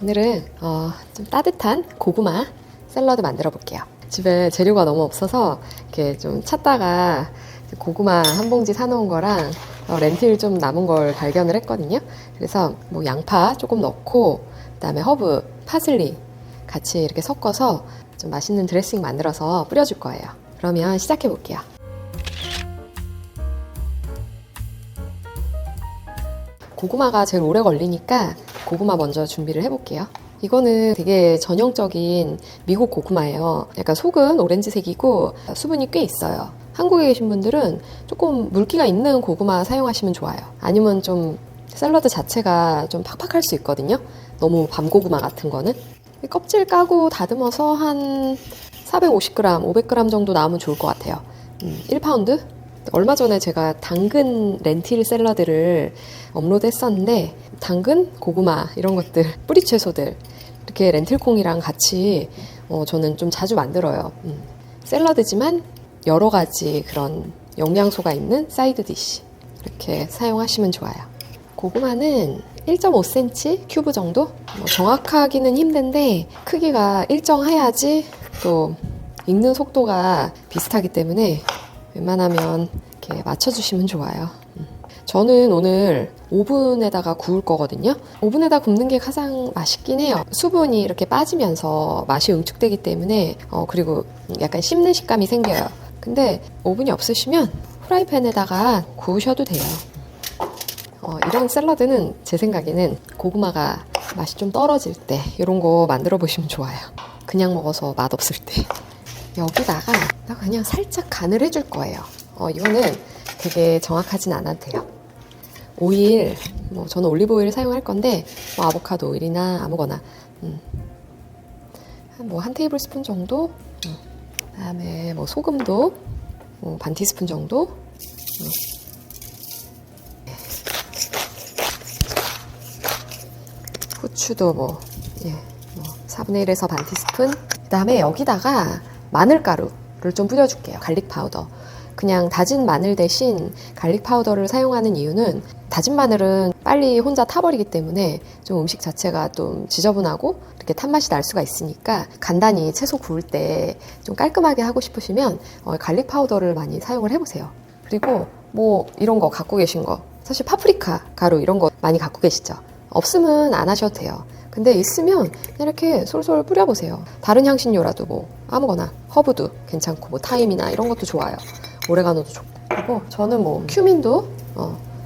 오늘은 좀 따뜻한 고구마 샐러드 만들어 볼게요. 집에 재료가 너무 없어서 이렇게 좀 찾다가 고구마 한 봉지 사놓은 거랑 렌틸 좀 남은 걸 발견을 했거든요. 그래서 뭐 양파 조금 넣고 그다음에 허브, 파슬리 같이 이렇게 섞어서 좀 맛있는 드레싱 만들어서 뿌려줄 거예요. 그러면 시작해 볼게요. 고구마가 제일 오래 걸리니까 고구마 먼저 준비를 해볼게요. 이거는 되게 전형적인 미국 고구마예요. 약간 속은 오렌지색이고 수분이 꽤 있어요. 한국에 계신 분들은 조금 물기가 있는 고구마 사용하시면 좋아요. 아니면 좀 샐러드 자체가 좀 팍팍할 수 있거든요. 너무 밤고구마 같은 거는. 껍질 까고 다듬어서 한 450g, 500g 정도 나오면 좋을 것 같아요. 1파운드? 얼마 전에 제가 당근 렌틸 샐러드를 업로드 했었는데 당근, 고구마 이런 것들, 뿌리 채소들 이렇게 렌틸콩이랑 같이 저는 좀 자주 만들어요. 샐러드지만 여러 가지 그런 영양소가 있는 사이드 디시 이렇게 사용하시면 좋아요. 고구마는 1.5cm 큐브 정도? 정확하기는 힘든데 크기가 일정해야지 또 익는 속도가 비슷하기 때문에 웬만하면 이렇게 맞춰주시면 좋아요. 저는 오늘 오븐에다가 구울 거거든요. 오븐에다 굽는 게 가장 맛있긴 해요. 수분이 이렇게 빠지면서 맛이 응축되기 때문에 그리고 약간 씹는 식감이 생겨요. 근데 오븐이 없으시면 프라이팬에다가 구우셔도 돼요. 이런 샐러드는 제 생각에는 고구마가 맛이 좀 떨어질 때 이런 거 만들어 보시면 좋아요. 그냥 먹어서 맛없을 때. 여기다가 그냥 살짝 간을 해줄 거예요. 이거는 되게 정확하진 않아도 돼요. 오일, 저는 올리브 오일을 사용할 건데 아보카도 오일이나 아무거나 한 테이블 스푼 정도, 그다음에 소금도 반 티스푼 정도, 후추도 4분의 1에서 반 티스푼. 그다음에 여기다가 마늘가루를 좀 뿌려줄게요. 갈릭 파우더. 그냥 다진 마늘 대신 갈릭 파우더를 사용하는 이유는 다진 마늘은 빨리 혼자 타버리기 때문에 좀 음식 자체가 좀 지저분하고 이렇게 탄맛이 날 수가 있으니까 간단히 채소 구울 때 좀 깔끔하게 하고 싶으시면 갈릭 파우더를 많이 사용을 해보세요. 그리고 이런 거 갖고 계신 거 사실 파프리카 가루 이런 거 많이 갖고 계시죠? 없으면 안 하셔도 돼요. 근데 있으면 이렇게 솔솔 뿌려보세요. 다른 향신료라도 아무거나 허브도 괜찮고 타임이나 이런 것도 좋아요. 오레가노도 좋고. 그리고 저는 큐민도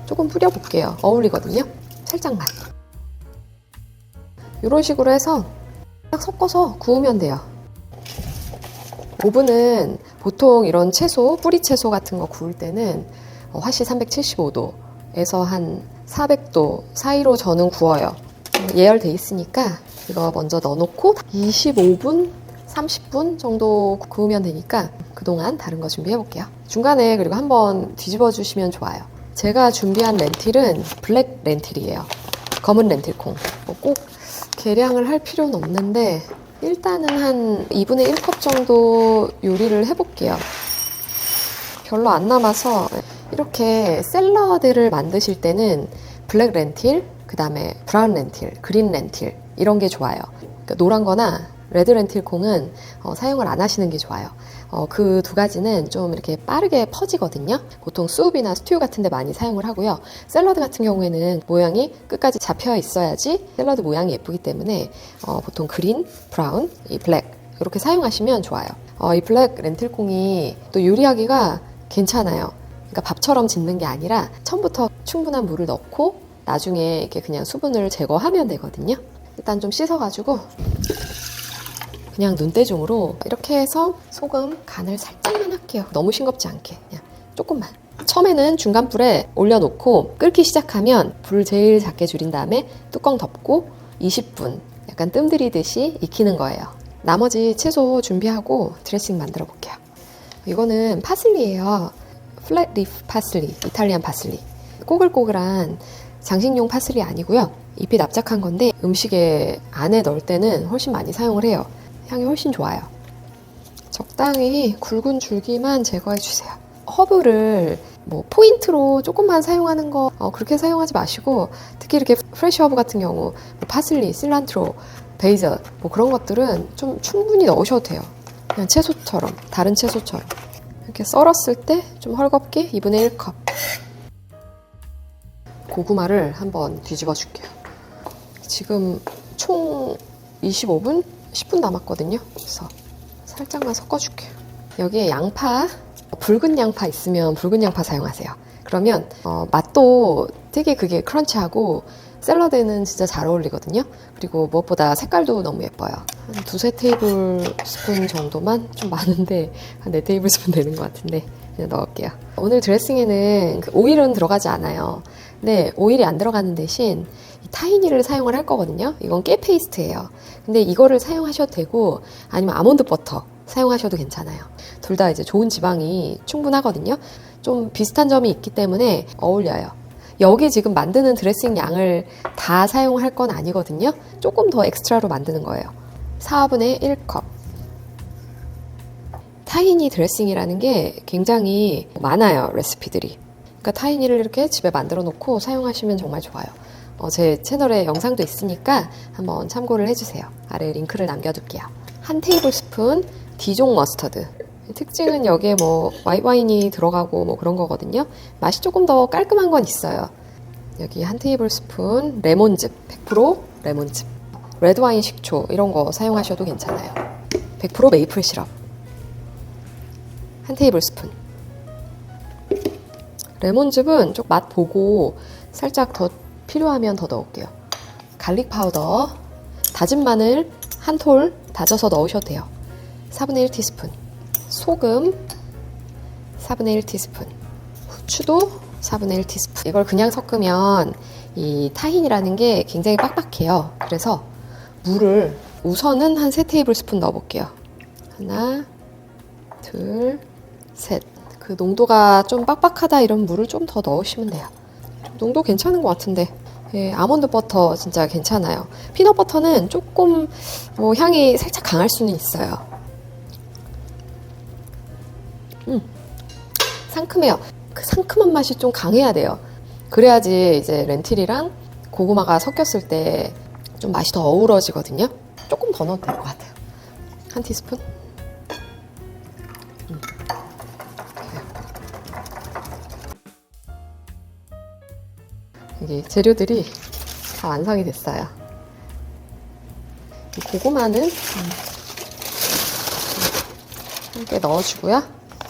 조금 뿌려볼게요. 어울리거든요. 살짝만. 이런 식으로 해서 딱 섞어서 구우면 돼요. 오븐은 보통 이런 채소, 뿌리 채소 같은 거 구울 때는 화씨 375도에서 한 400도 사이로 저는 구워요. 예열돼 있으니까 이거 먼저 넣어놓고 25분, 30분 정도 구우면 되니까 그동안 다른 거 준비해 볼게요. 중간에 그리고 한번 뒤집어 주시면 좋아요. 제가 준비한 렌틸은 블랙 렌틸이에요. 검은 렌틸콩. 꼭 계량을 할 필요는 없는데 일단은 한 2분의 1컵 정도 요리를 해볼게요. 별로 안 남아서 이렇게 샐러드를 만드실 때는 블랙 렌틸, 그 다음에 브라운 렌틸, 그린 렌틸 이런 게 좋아요. 그러니까 노란 거나 레드 렌틸 콩은 사용을 안 하시는 게 좋아요. 그 두 가지는 좀 이렇게 빠르게 퍼지거든요. 보통 수프나 스튜 같은 데 많이 사용을 하고요. 샐러드 같은 경우에는 모양이 끝까지 잡혀 있어야지 샐러드 모양이 예쁘기 때문에 보통 그린, 브라운, 이 블랙 이렇게 사용하시면 좋아요. 이 블랙 렌틸 콩이 또 요리하기가 괜찮아요. 그러니까 밥처럼 짓는 게 아니라 처음부터 충분한 물을 넣고 나중에 이렇게 그냥 수분을 제거하면 되거든요. 일단 좀 씻어가지고 그냥 눈대중으로 이렇게 해서 소금 간을 살짝만 할게요. 너무 싱겁지 않게 그냥 조금만. 처음에는 중간 불에 올려놓고 끓기 시작하면 불을 제일 작게 줄인 다음에 뚜껑 덮고 20분 약간 뜸 들이듯이 익히는 거예요. 나머지 채소 준비하고 드레싱 만들어 볼게요. 이거는 파슬리예요. 플랫 리프 파슬리, 이탈리안 파슬리. 꼬글꼬글한 장식용 파슬리 아니고요. 잎이 납작한 건데 음식에 안에 넣을 때는 훨씬 많이 사용을 해요. 향이 훨씬 좋아요. 적당히 굵은 줄기만 제거해 주세요. 허브를 뭐 포인트로 조금만 사용하는 거 그렇게 사용하지 마시고, 특히 이렇게 프레쉬 허브 같은 경우 뭐 파슬리, 실란트로, 베이zel 뭐 그런 것들은 좀 충분히 넣으셔도 돼요. 그냥 채소처럼, 다른 채소처럼 이렇게 썰었을 때 좀 헐겁게 2분의 1컵. 고구마를 한번 뒤집어 줄게요. 지금 총 25분? 10분 남았거든요. 그래서 살짝만 섞어줄게요. 여기에 양파, 붉은 양파 있으면 붉은 양파 사용하세요. 그러면 맛도 되게 그게 크런치하고 샐러드에는 진짜 잘 어울리거든요. 그리고 무엇보다 색깔도 너무 예뻐요. 한 2-3 테이블스푼 정도만, 좀 많은데 한 4테이블스푼 되는 것 같은데 그냥 넣을게요. 오늘 드레싱에는 오일은 들어가지 않아요. 근데 오일이 안 들어가는 대신 타히니를 사용을 할 거거든요. 이건 깨 페이스트예요. 근데 이거를 사용하셔도 되고, 아니면 아몬드 버터 사용하셔도 괜찮아요. 둘 다 이제 좋은 지방이 충분하거든요. 좀 비슷한 점이 있기 때문에 어울려요. 여기 지금 만드는 드레싱 양을 다 사용할 건 아니거든요. 조금 더 엑스트라로 만드는 거예요. 4분의 1컵. 타히니 드레싱이라는 게 굉장히 많아요, 레시피들이. 그러니까 타히니를 이렇게 집에 만들어 놓고 사용하시면 정말 좋아요. 제 채널에 영상도 있으니까 한번 참고를 해주세요. 아래 링크를 남겨둘게요. 1테이블스푼 디종 머스터드. 특징은 여기에 뭐 화이트 와인이 들어가고 뭐 그런 거거든요. 맛이 조금 더 깔끔한 건 있어요. 여기 1테이블스푼 레몬즙, 100% 레몬즙. 레드와인 식초 이런 거 사용하셔도 괜찮아요. 100% 메이플 시럽 1테이블스푼. 레몬즙은 좀 맛 보고 살짝 더 필요하면 더 넣을게요. 갈릭 파우더, 다진 마늘 한 톨 다져서 넣으셔도 돼요. 4분의 1티스푼. 소금 4분의 1티스푼. 후추도 4분의 1티스푼. 이걸 그냥 섞으면 이 타힌이라는 게 굉장히 빡빡해요. 그래서 물을 우선은 한 3테이블스푼 넣어볼게요. 하나, 둘, 셋. 그 농도가 좀 빡빡하다 이런 물을 좀 더 넣으시면 돼요. 농도 괜찮은 것 같은데. 예, 아몬드 버터 진짜 괜찮아요. 피넛 버터는 조금 뭐 향이 살짝 강할 수는 있어요. 상큼해요. 그 상큼한 맛이 좀 강해야 돼요. 그래야지 이제 렌틸이랑 고구마가 섞였을 때 좀 맛이 더 어우러지거든요. 조금 더 넣어도 될 것 같아요. 1티스푼. 이게 재료들이 다 완성이 됐어요. 이 고구마는 함께 넣어주고요.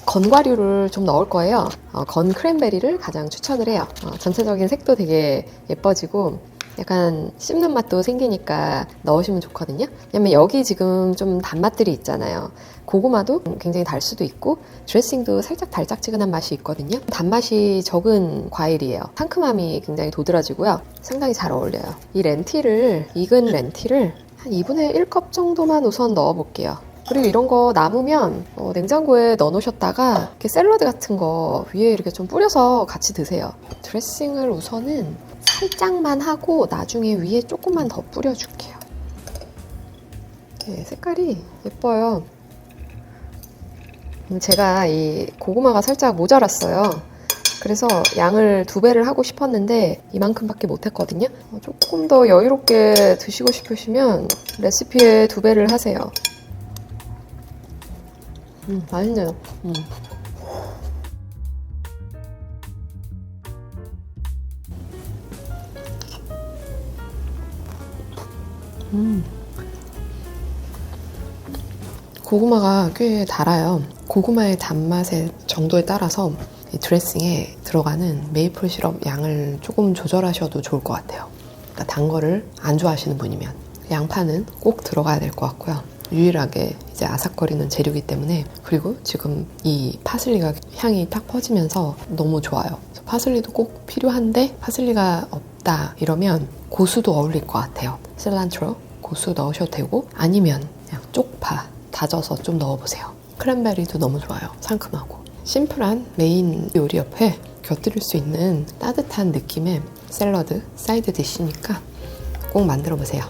건과류를 좀 넣을 거예요. 건 크랜베리를 가장 추천을 해요. 전체적인 색도 되게 예뻐지고 약간 씹는 맛도 생기니까 넣으시면 좋거든요. 왜냐면 여기 지금 좀 단맛들이 있잖아요. 고구마도 굉장히 달 수도 있고 드레싱도 살짝 달짝지근한 맛이 있거든요. 단맛이 적은 과일이에요. 상큼함이 굉장히 도드라지고요. 상당히 잘 어울려요. 이 렌틸을, 익은 렌틸을 한 2분의 1컵 정도만 우선 넣어볼게요. 그리고 이런 거 남으면 냉장고에 넣어 놓으셨다가 이렇게 샐러드 같은 거 위에 이렇게 좀 뿌려서 같이 드세요. 드레싱을 우선은 살짝만 하고 나중에 위에 조금만 더 뿌려줄게요. 네, 색깔이 예뻐요. 제가 이 고구마가 살짝 모자랐어요. 그래서 양을 2배를 하고 싶었는데 이만큼밖에 못했거든요. 조금 더 여유롭게 드시고 싶으시면 레시피에 2배를 하세요. 맛있네요. 고구마가 꽤 달아요. 고구마의 단맛의 정도에 따라서 이 드레싱에 들어가는 메이플 시럽 양을 조금 조절하셔도 좋을 것 같아요. 그러니까 단 거를 안 좋아하시는 분이면 양파는 꼭 들어가야 될 것 같고요. 유일하게 이제 아삭거리는 재료이기 때문에. 그리고 지금 이 파슬리가 향이 딱 퍼지면서 너무 좋아요. 파슬리도 꼭 필요한데 파슬리가 없다 이러면 고수도 어울릴 것 같아요. 실란트로 고수 넣으셔도 되고, 아니면 그냥 쪽파 다져서 좀 넣어보세요. 크랜베리도 너무 좋아요. 상큼하고. 심플한 메인 요리 옆에 곁들일 수 있는 따뜻한 느낌의 샐러드, 사이드 디쉬니까 꼭 만들어 보세요.